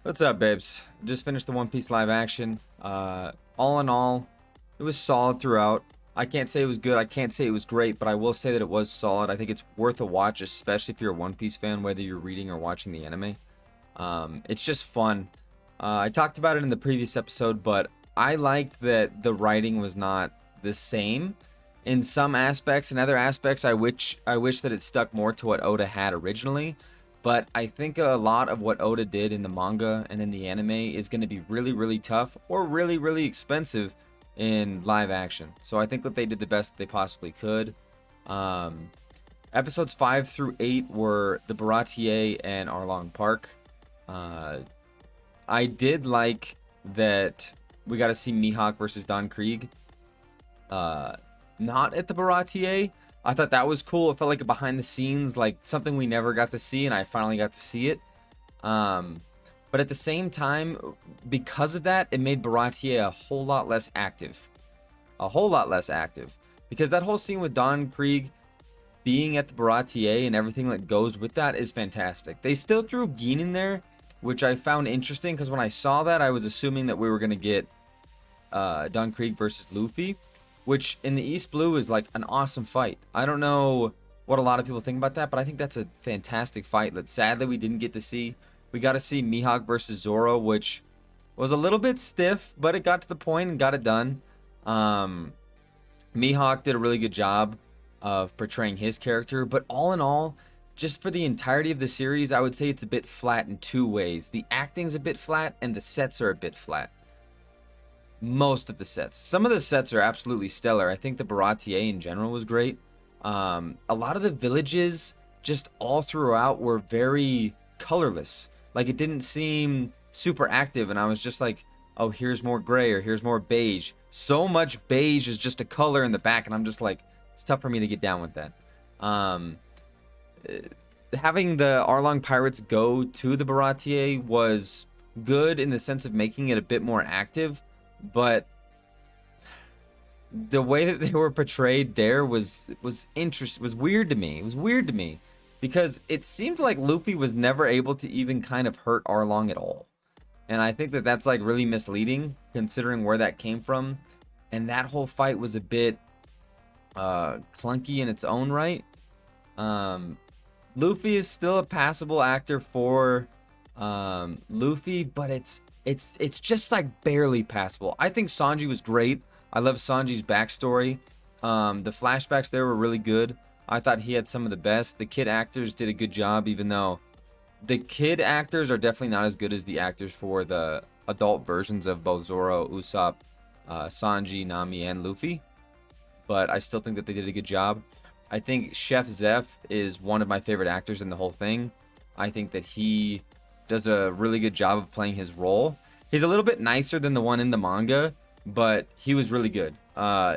What's up, babes? Just finished the One Piece live action. All in all, it was solid throughout. I can't say it was good. I can't say it was great, but I will say that it was solid. I think it's worth a watch, especially if you're a One Piece fan, whether you're reading or watching the anime. It's just fun. I talked about it in the previous episode, but I liked that the writing was not the same in some aspects. In other aspects, I wish that it stuck more to what Oda had originally. But I think a lot of what Oda did in the manga and in the anime is going to be really, really tough or really, really expensive in live action. So I think that they did the best they possibly could. Um, Episodes 5 through 8 were the Baratier and Arlong Park. Uh, I did like that we got to see Mihawk versus Don Krieg. Not at the Baratier. I thought that was cool. It felt like a behind the scenes, like something we never got to see, and I finally got to see it. But at the same time, because of that, it made Baratier a whole lot less active. A whole lot less active. Because that whole scene with Don Krieg being at the Baratier and everything that goes with that is fantastic. They still threw Geen in there, which I found interesting, because when I saw that, I was assuming that we were going to get Don Krieg versus Luffy, which in the East Blue is like an awesome fight. I don't know what a lot of people think about that, but I think that's a fantastic fight that sadly we didn't get to see. We got to see Mihawk versus Zoro, which was a little bit stiff, but it got to the point and got it done. Mihawk did a really good job of portraying his character, but all in all, just for the entirety of the series, I would say it's a bit flat in two ways. The acting's a bit flat and the sets are a bit flat. Most of the sets. Some of the sets are absolutely stellar. I think the Baratier in general was great. A lot of the villages just all throughout were very colorless. Like it didn't seem super active, and I was just like, oh, here's more gray or here's more beige. So much beige is just a color in the back, and I'm just like, it's tough for me to get down with that. Having the Arlong Pirates go to the Baratier was good in the sense of making it a bit more active, but the way that they were portrayed there was weird to me. It was weird to me because it seemed like Luffy was never able to even kind of hurt Arlong at all. And I think that that's like really misleading considering where that came from. And that whole fight was a bit clunky in its own right. Luffy is still a passable actor for Luffy, but it's just like barely passable. I think Sanji was great. I love Sanji's backstory. The flashbacks there were really good. I thought he had some of the best. The kid actors did a good job, even though the kid actors are definitely not as good as the actors for the adult versions of both Zoro, Usopp, Sanji, Nami, and Luffy. But I still think that they did a good job. I think Chef Zeph is one of my favorite actors in the whole thing. I think that he does a really good job of playing his role. He's a little bit nicer than the one in the manga, but he was really good.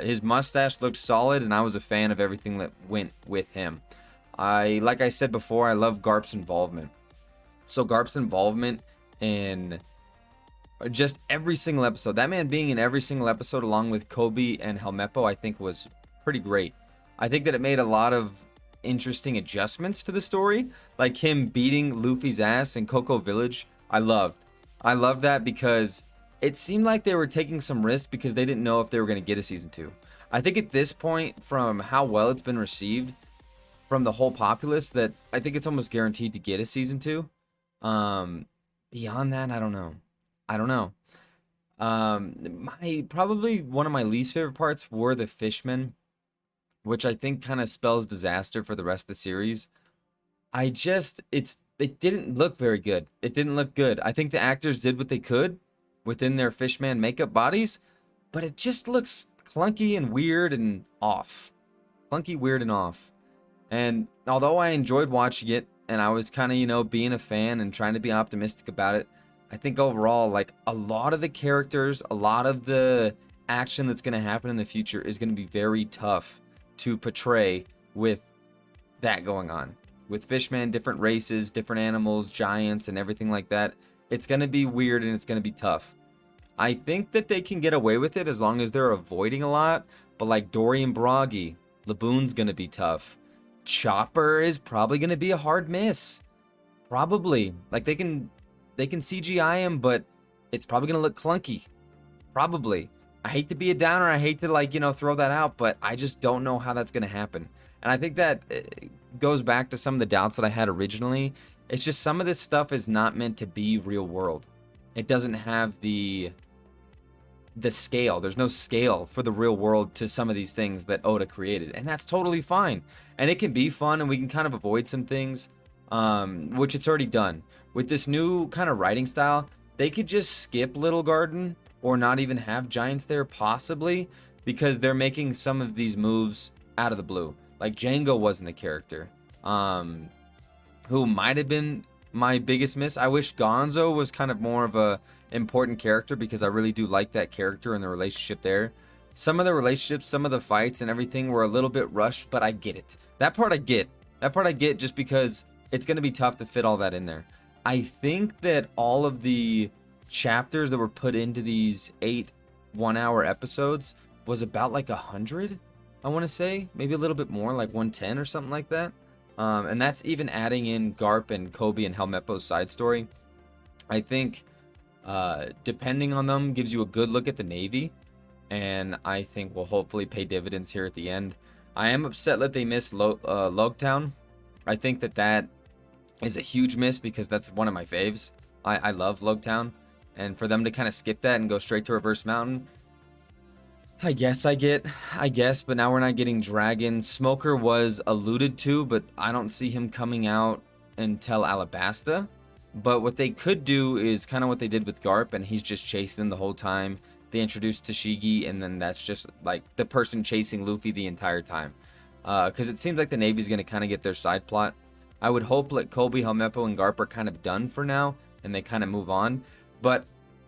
His mustache looked solid, and I was a fan of everything that went with him. Like I said before, I love Garp's involvement. So Garp's involvement in just every single episode, that man being in every single episode along with Kobe and Helmeppo, I think was pretty great. I think that it made a lot of interesting adjustments to the story, like him beating Luffy's ass in Cocoa Village. I loved that because it seemed like they were taking some risks because they didn't know if they were going to get a season 2. I think at this point, from how well it's been received from the whole populace, that I think it's almost guaranteed to get a season 2. Beyond that, I don't know. My probably one of my least favorite parts were the fishmen, which I think kind of spells disaster for the rest of the series. It didn't look very good. It didn't look good. I think the actors did what they could within their fishman makeup bodies, but it just looks clunky and weird and off. Clunky, weird, and off. And although I enjoyed watching it, and I was kind of, being a fan and trying to be optimistic about it, I think overall, like, a lot of the characters, a lot of the action that's going to happen in the future is going to be very tough to portray with that going on. With Fishman, different races, different animals, giants, and everything like that. It's going to be weird and it's going to be tough. I think that they can get away with it as long as they're avoiding a lot. But like Dory and Broggy, Laboon's going to be tough. Chopper is probably going to be a hard miss. Probably. Like they can they can CGI him, but it's probably gonna look clunky. Probably. I hate to be a downer. I hate to throw that out, but I just don't know how that's gonna happen. And I think that goes back to some of the doubts that I had originally. It's just some of this stuff is not meant to be real world. It doesn't have the scale. There's no scale for the real world to some of these things that Oda created, and that's totally fine. And it can be fun, and we can kind of avoid some things, which it's already done with this new kind of writing style. They could just skip Little Garden or not even have giants there, possibly, because they're making some of these moves out of the blue. Like Django wasn't a character, who might have been my biggest miss. I wish Gonzo was kind of more of a important character, because I really do like that character and the relationship there. Some of the relationships, some of the fights and everything were a little bit rushed, but I get it. That part I get. Just because it's going to be tough to fit all that in there. I think that all of the chapters that were put into these 8 1-hour episodes was about like 100, I want to say. Maybe a little bit more, like 110 or something like that. And that's even adding in Garp and Kobe and Helmeppo's side story. I think depending on them gives you a good look at the Navy, and I think will hopefully pay dividends here at the end. I am upset that they missed Logtown. I think that is a huge miss, because that's one of my faves. I love Logtown, and for them to kind of skip that and go straight to Reverse Mountain, I guess, but now we're not getting Dragon. Smoker was alluded to, but I don't see him coming out until Alabasta. But what they could do is kind of what they did with Garp, and he's just chasing them the whole time. They introduced Tashigi, and then that's just like the person chasing Luffy the entire time. Because it seems like the Navy's going to kind of get their side plot. I would hope that Kobe, Helmeppo, and Garp are kind of done for now, and they kind of move on. But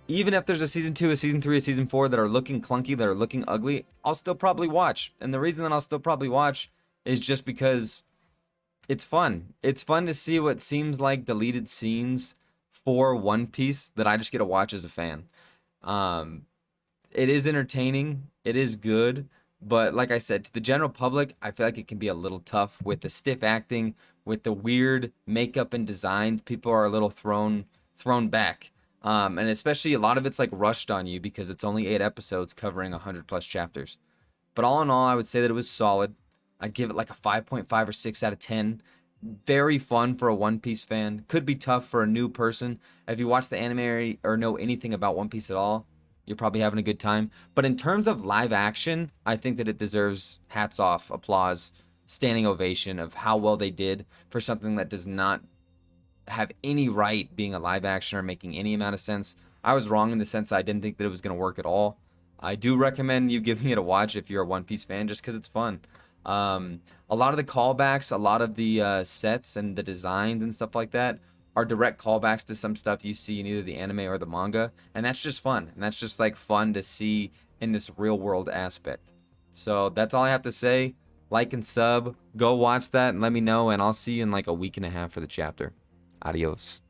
even if there's a season 2, a season 3, a season 4 that are looking clunky, that are looking ugly, I'll still probably watch. And the reason that I'll still probably watch is just because it's fun. It's fun to see what seems like deleted scenes for One Piece that I just get to watch as a fan. It is entertaining. It is good. But like I said, to the general public, I feel like it can be a little tough with the stiff acting, with the weird makeup and designs. People are a little thrown back. And especially a lot of it's like rushed on you, because it's only 8 episodes covering 100+ chapters. But all in all, I would say that it was solid. I'd give it like a 5.5 or 6 out of 10. Very fun for a One Piece fan. Could be tough for a new person. If you watch the anime or know anything about One Piece at all, you're probably having a good time. But in terms of live action, I think that it deserves hats off, applause, standing ovation of how well they did for something that does not have any right being a live action or making any amount of sense. I was wrong in the sense that I didn't think that it was going to work at all. I do recommend you giving it a watch if you're a One Piece fan, just because it's fun. A lot of the callbacks, a lot of the sets and the designs and stuff like that are direct callbacks to some stuff you see in either the anime or the manga, and that's just fun. And that's just like fun to see in this real world aspect. So that's all I have to say. Like and sub, go watch that and let me know, and I'll see you in like a week and a half for the chapter. Adios.